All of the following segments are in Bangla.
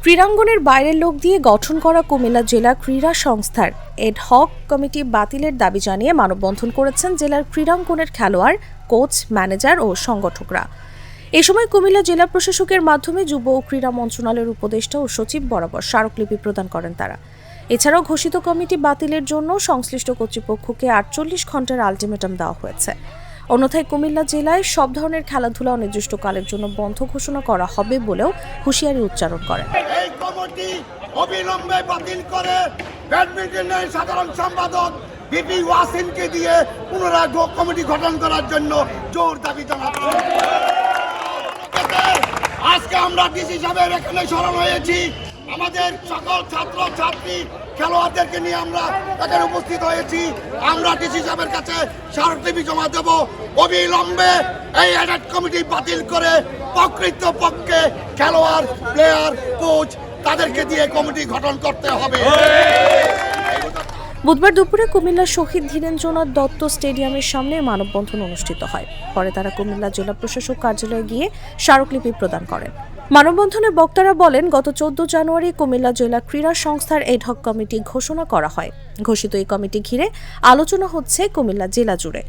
ক্রীড়াঙ্গনের বাইরের লোক দিয়ে গঠন করা কুমিল্লা জেলা ক্রীড়া সংস্থার এডহক কমিটি বাতিলের দাবি জানিয়ে মানববন্ধন করেছেন জেলার ক্রীড়াঙ্গনের খেলোয়াড়, কোচ, ম্যানেজার ও সংগঠকরা। এ সময় কুমিল্লা জেলা প্রশাসকের মাধ্যমে যুব ও ক্রীড়া মন্ত্রণালয়ের উপদেষ্টা ও সচিব বরাবর স্মারকলিপি প্রদান করেন তারা। এছাড়াও ঘোষিত কমিটি বাতিলের জন্য সংশ্লিষ্ট কর্তৃপক্ষকে 48 ঘণ্টার আলটিমেটাম দেওয়া হয়েছে। অন্যথায় কুমিল্লা জেলায় সব ধরনের খেলাধুলা অনির্দিষ্টকালের জন্য বন্ধ ঘোষণা করা হবে বলেও হুঁশিয়ারি উচ্চারণ করেন। এই কমিটি অবিলম্বে বাতিল করে ব্যাডমিন্টনের সাধারণ সম্পাদক বিপি ওয়াসিমকে দিয়ে পুনরায় কমিটি গঠন করার জন্য জোর দাবি জানাচ্ছি। আজকে আমরা ডিসি সাহেবের এখানে স্মরণ হয়েছি, আমাদের সকল ছাত্র ছাত্রী খেলোয়াড়দেরকে নিয়ে আমরা এখানে উপস্থিত হয়েছি। আমরা ডিসি সাহেবের কাছে স্মারকলিপি জমা দেব, অবিলম্বে এই অ্যাডহক কমিটি বাতিল করে প্রকৃতপক্ষে খেলোয়াড়, প্লেয়ার, কোচ তাদেরকে দিয়ে কমিটি গঠন করতে হবে। বুধবার দুপুরে কুমিল্লা শহীদ ধীরেন্দ্রনাথ দত্ত স্টেডিয়ামের সামনে মানববন্ধন অনুষ্ঠিত হয়। পরে তারা কুমিল্লা জেলা প্রশাসক কার্যালয়ে গিয়ে স্মারকলিপি প্রদান করেন। মানববন্ধনে বক্তারা বলেন, গত 14 জানুয়ারি কুমিল্লা জেলা ক্রীড়া সংস্থার এডহক কমিটি ঘোষণা করা হয়। ঘোষিত এই কমিটি ঘিরে আলোচনা হচ্ছে কুমিল্লা জেলা জুড়ে।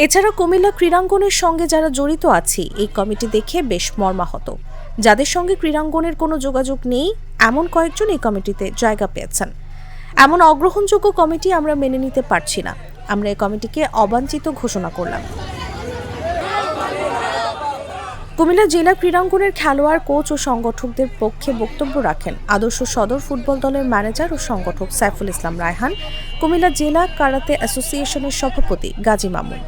এছাড়া কুমিল্লা ক্রীড়াঙ্গনের সঙ্গে যারা জড়িত আছি, এই কমিটি দেখে বেশ মর্মাহত। যাদের সঙ্গে ক্রীড়াঙ্গনের কোনো যোগাযোগ নেই এমন কয়েকজন এই কমিটিতে জায়গা পেয়েছেন। এমন অগ্রহণযোগ্য কমিটি আমরা মেনে নিতে পারছি না। আমরা এই কমিটিকে অবাঞ্ছিত ঘোষণা করলাম। কুমিল্লা জেলা ক্রীড়াঙ্গনের খেলোয়াড়, কোচ ও সংগঠকদের পক্ষে বক্তব্য রাখেন আদর্শ সদর ফুটবল দলের ম্যানেজার ও সংগঠক সাইফুল ইসলাম রায়হান, কুমিল্লা জেলা কারাতে অ্যাসোসিয়েশনের সভাপতি গাজী মামুন।